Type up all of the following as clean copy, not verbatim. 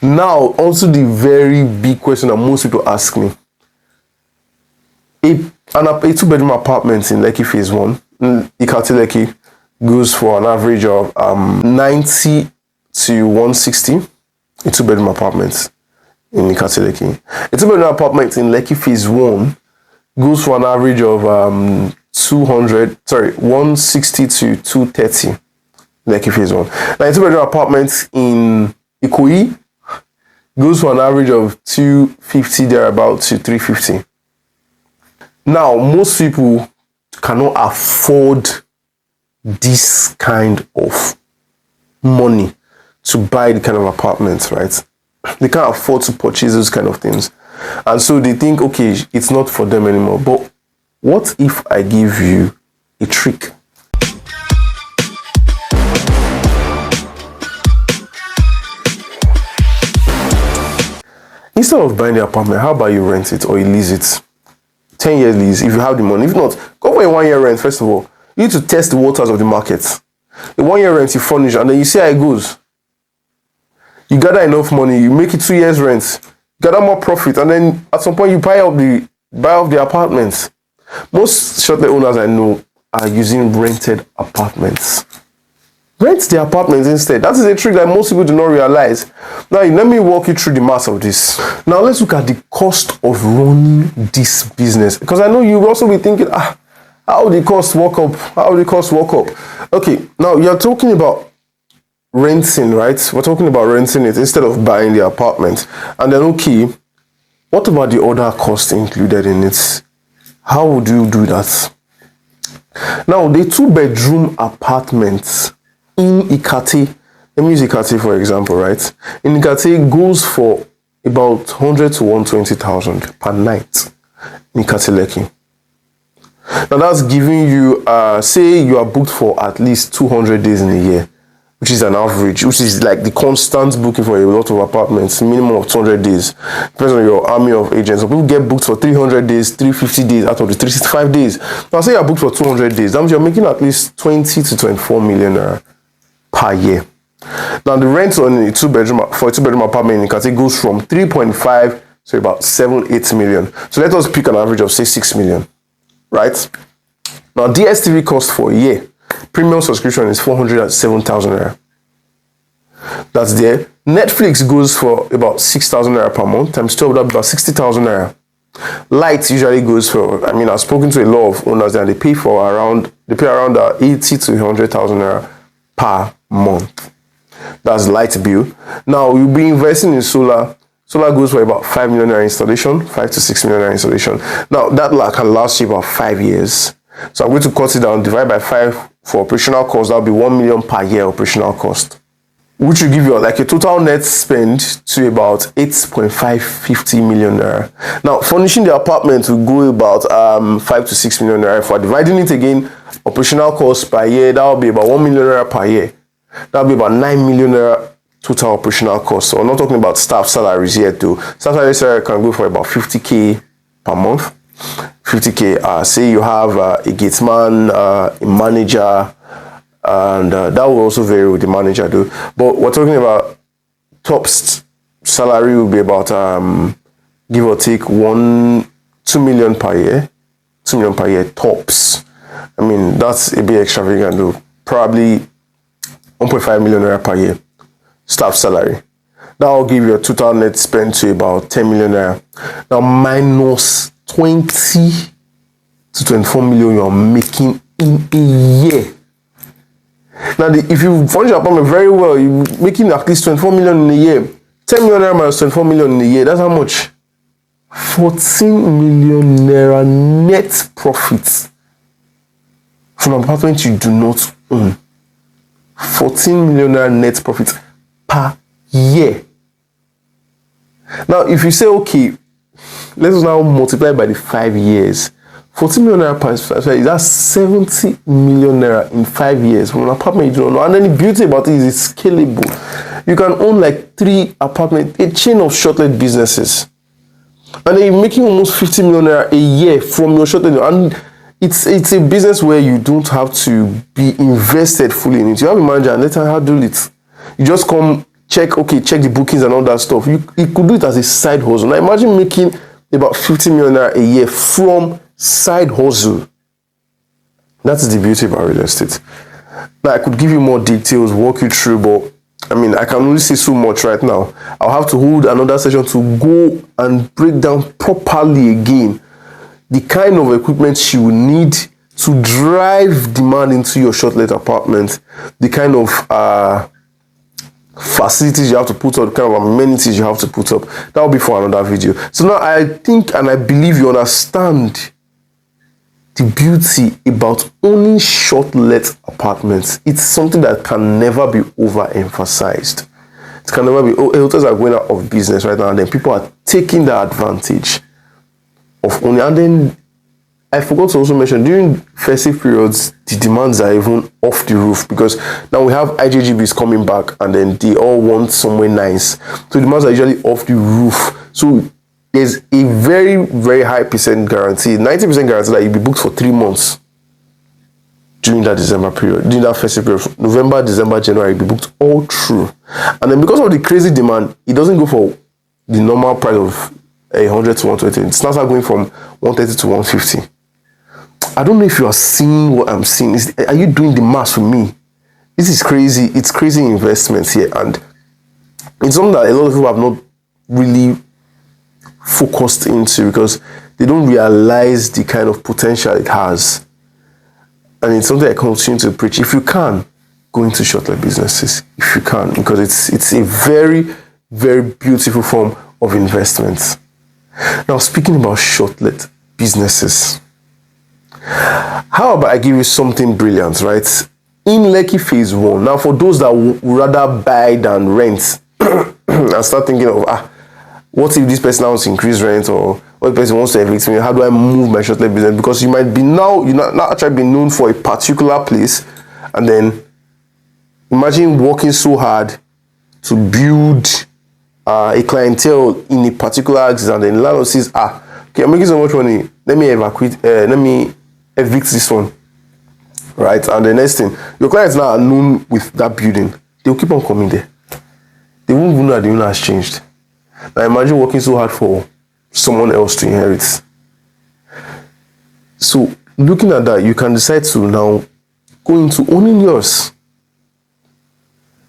Now, also the very big question that most people ask me. A two-bedroom apartment in Lekki Phase 1, Ikati Lekki, goes for an average of 90 to 160. A two-bedroom apartment in Ikati Lekki. A two-bedroom apartment in Lekki Phase 1 goes for an average of 160 to 230. Lekki Phase 1. Now, a two-bedroom apartment in Ikoyi goes for an average of 250 thereabout to 350. Now, most people cannot afford this kind of money to buy the kind of apartments, right? They can't afford to purchase those kind of things. And so they think, okay, it's not for them anymore. But what if I give you a trick? Instead of buying the apartment, how about you rent it or you lease it? 10-year lease if you have the money. If not, go for a 1-year rent first of all. You need to test the waters of the market. A 1-year rent you furnish and then you see how it goes. You gather enough money, you make it 2 years rent, gather more profit, and then at some point you buy off the apartments. Most Shortlet owners I know are using rented apartments. Rent the apartments instead. That is a trick that most people do not realize. Now, let me walk you through the math of this. Now, let's look at the cost of running this business. Because I know you will also be thinking, how will the cost work up? How will the cost work up? Okay, now you're talking about renting, right? We're talking about renting it instead of buying the apartment. And then, okay, what about the other costs included in it? How would you do that? Now, the 2-bedroom apartments in Ikati, let me use Ikati for example, right? In Ikati, it goes for about 100 to 120,000 per night in Ikati Lekki. Now that's giving you, say you are booked for at least 200 days in a year, which is an average, which is like the constant booking for a lot of apartments, minimum of 200 days. Depends on your army of agents. Some people get booked for 300 days, 350 days out of the 365 days. Now say you're booked for 200 days, that means you're making at least 20 to 24 million per year. Now the rent on a two-bedroom apartment in Ikati goes from 3.5 to about 7-8 million. So let us pick an average of say 6 million, right? Now DSTV cost for a year, premium subscription is 407,000 naira. That's there. Netflix goes for about 6,000 naira per month times 12, that's about 60,000 naira. Light usually goes for, I've spoken to a lot of owners and they pay around 80 to 100,000 naira per month. That's light bill. Now you'll be investing in solar. Solar goes for about 5 million naira installation, 5 to 6 million naira installation. Now that can last you about 5 years. So I'm going to cut it down, divide by 5 for operational cost. That'll be 1 million per year operational cost, which will give you like a total net spend to about 8.550 million naira. Now furnishing the apartment will go about 5 to 6 million naira. For dividing it again, operational cost per year, that will be about 1 million naira per year. That will be about 9 million naira total operational cost. So we're not talking about staff salaries yet though. Staff salaries can go for about 50k per month. 50k. Say you have a gateman, a manager, and that will also vary with the manager though. But we're talking about top salary will be about give or take 2 million per year. 2 million per year tops. That's a bit extravagant though. Probably 1.5 million naira per year staff salary. That will give you a total net spend to about 10 million naira. Now minus 20 to 24 million you're making in a year. Now if you furnish your apartment very well, you're making at least 24 million in a year. 10 million naira minus 24 million in a year, that's how much? 14 million naira net profit from an apartment you do not own. 14 million naira net profit per year. Now, if you say, okay, let's now multiply by the 5 years. 14 million naira per year, that's 70 million naira in 5 years from an apartment you don't know. And then the beauty about it is it's scalable. You can own like 3 apartments, a chain of Shortlet businesses. And then you're making almost 50 million naira a year from your Shortlet. And it's a business where you don't have to be invested fully in it. You have a manager and let her handle it. You just come check the bookings and all that stuff. You could do it as a side hustle. Now imagine making about 50 million naira a year from side hustle. That is the beauty about real estate. Now I could give you more details, walk you through, but I mean, I can only say so much right now. I'll have to hold another session to go and break down properly again the kind of equipment you will need to drive demand into your shortlet apartment, the kind of facilities you have to put up, the kind of amenities you have to put up. That will be for another video. So now I think and I believe you understand the beauty about owning shortlet apartments. It's something that can never be overemphasized. It can never be. Hotels are going out of business right now, and then people are taking the advantage of owning. And then I forgot to also mention, during festive periods, the demands are even off the roof, because now we have IJGBs coming back, and then they all want somewhere nice. So the demands are usually off the roof. So there's a very, very high percent guarantee, 90% guarantee that you'll be booked for 3 months during that December period, during that festive period, November, December, January, you'll be booked all through. And then because of the crazy demand, it doesn't go for the normal price of 100 to 120. It starts out going from 130 to 150. I don't know if you are seeing what I'm seeing. Are you doing the math for me? This is crazy. It's crazy investments here, and it's something that a lot of people have not really focused into, because they don't realize the kind of potential it has. And it's something I continue to preach. If you can, go into shortlet businesses. If you can, because it's a very, very beautiful form of investment. Now, speaking about shortlet businesses, how about I give you something brilliant, right? In Lekki phase 1, now for those that would rather buy than rent and start thinking of, what if this person wants to increase rent, or what person wants to evict me? How do I move my shortlet business? Because you might be not actually be known for a particular place, and then imagine working so hard to build a clientele in a particular axis, and then the landlord says, okay, I'm making so much money, let me evict this one, right? And the next thing, your clients now are known with that building, they'll keep on coming there. They won't even know that the owner has changed. Now imagine working so hard for someone else to inherit. So looking at that, you can decide to now go into owning yours.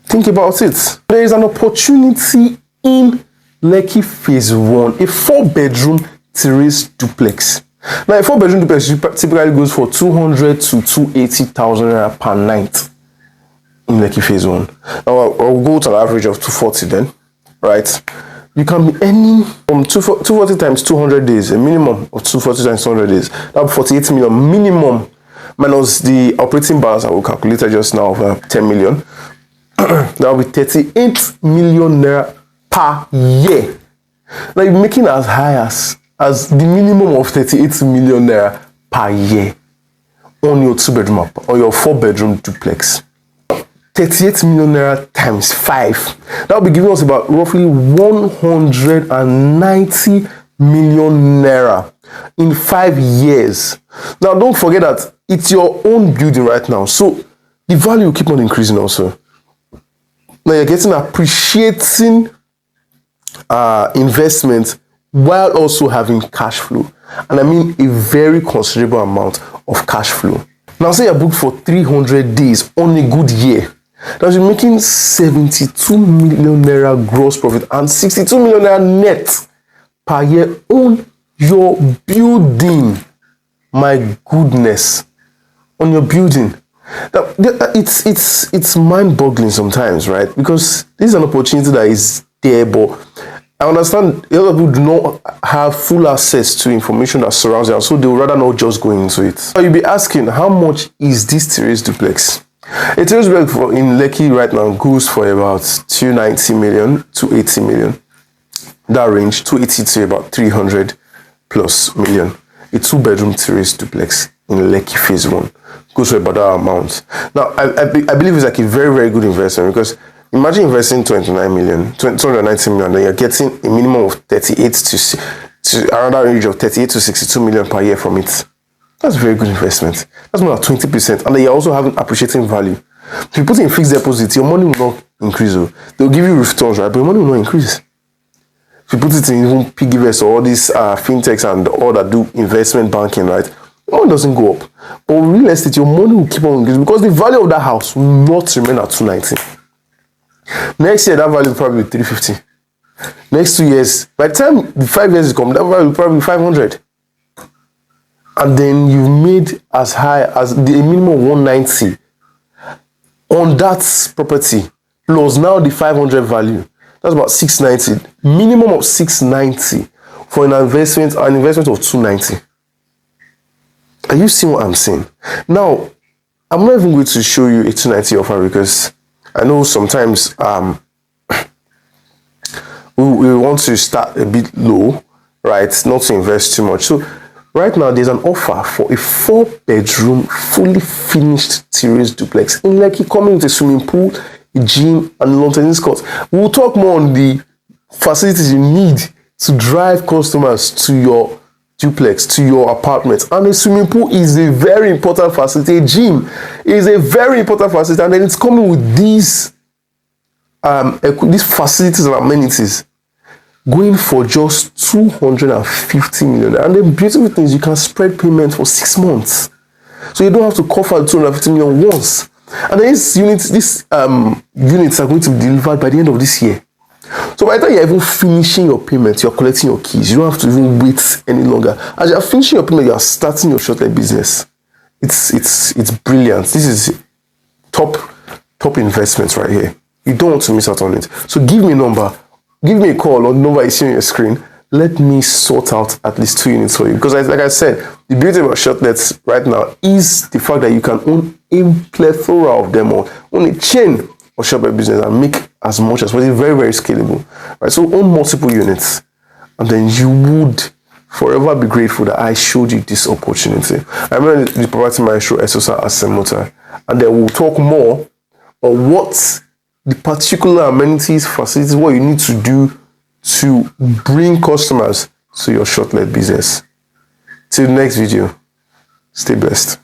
Think about it. There is an opportunity in Lekki phase 1, a 4-bedroom terrace duplex. Now a 4-bedroom duplex typically goes for 200 to 280,000 naira per night in Lekki phase 1. Now I'll go to an average of 240 then, right? You can be earning from 240 times 200 days, a minimum of 240 times 200 days. That will be 48 million minimum, minus the operating balance I will calculate just now of 10 million. That will be 38 million naira per year. Now you're making as high as the minimum of 38 million naira per year on your 2-bedroom or your 4-bedroom duplex. 38 million naira times 5. That will be giving us about roughly 190 million naira in 5 years. Now, don't forget that it's your own building right now, so the value will keep on increasing also. Now, you're getting appreciating investment while also having cash flow. And I mean a very considerable amount of cash flow. Now, say you're booked for 300 days on a good year. Now you're making 72 million naira gross profit and 62 million naira net per year on your building. My goodness, on your building. It's mind-boggling sometimes, right? Because this is an opportunity that is there, but I understand a lot of people do not have full access to information that surrounds them, so they would rather not just go into it. So you'll be asking, how much is this terrace duplex? A terrace duplex in Lekki right now goes for about 290 million to 80 million. That range, 280 to about 300 plus million. A 2-bedroom terrace duplex in Lekki phase 1 goes for about that amount. Now, I believe it's like a very, very good investment, because imagine investing 290 million, then you're getting a minimum of 38 to around that range of 38 to 62 million per year from it. That's a very good investment. That's more than 20%. And then you're also having appreciating value. If you put in fixed deposit, your money will not increase. They'll give you returns, right? But your money will not increase. If you put it in even piggyvest or all these fintechs and all that do investment banking, right? Your money doesn't go up. But with real estate, your money will keep on increasing because the value of that house will not remain at 290. Next year, that value will probably be 350. Next 2 years, by the time the 5 years come, that value will probably be 500. And then you made as high as the minimum of 190 on that property, plus now the 500 value. That's about 690. Minimum of 690 for an investment of 290. Are you seeing what I'm saying? Now, I'm not even going to show you a 290 offer because I know sometimes we want to start a bit low, right? Not to invest too much. So right now, there's an offer for a 4-bedroom, fully finished terrace duplex in Lekki, coming with a swimming pool, a gym, and lawn tennis court. We'll talk more on the facilities you need to drive customers to your duplex, to your apartment. And a swimming pool is a very important facility. A gym is a very important facility, and then it's coming with these facilities and amenities, going for just 250 million. And the beautiful thing is you can spread payment for 6 months. So you don't have to cover 250 million once. And then these units are going to be delivered by the end of this year. So by the time you're even finishing your payment, you're collecting your keys. You don't have to even wait any longer. As you're finishing your payment, you're starting your Shortlet business. It's brilliant. This is top investments right here. You don't want to miss out on it. So give me a number. Give me a call or the number you see on your screen. Let me sort out at least 2 units for you. Because like I said, the beauty about Shortlets right now is the fact that you can own a plethora of them or own a chain of Shortlet business and make as much as possible. It's very, very scalable. Right? So own multiple units, and then you would forever be grateful that I showed you this opportunity. I remember the property maestro Esosa Asemota, and then we'll talk more on what the particular amenities, facilities, what you need to do to bring customers to your Shortlet business. Till the next video, stay blessed.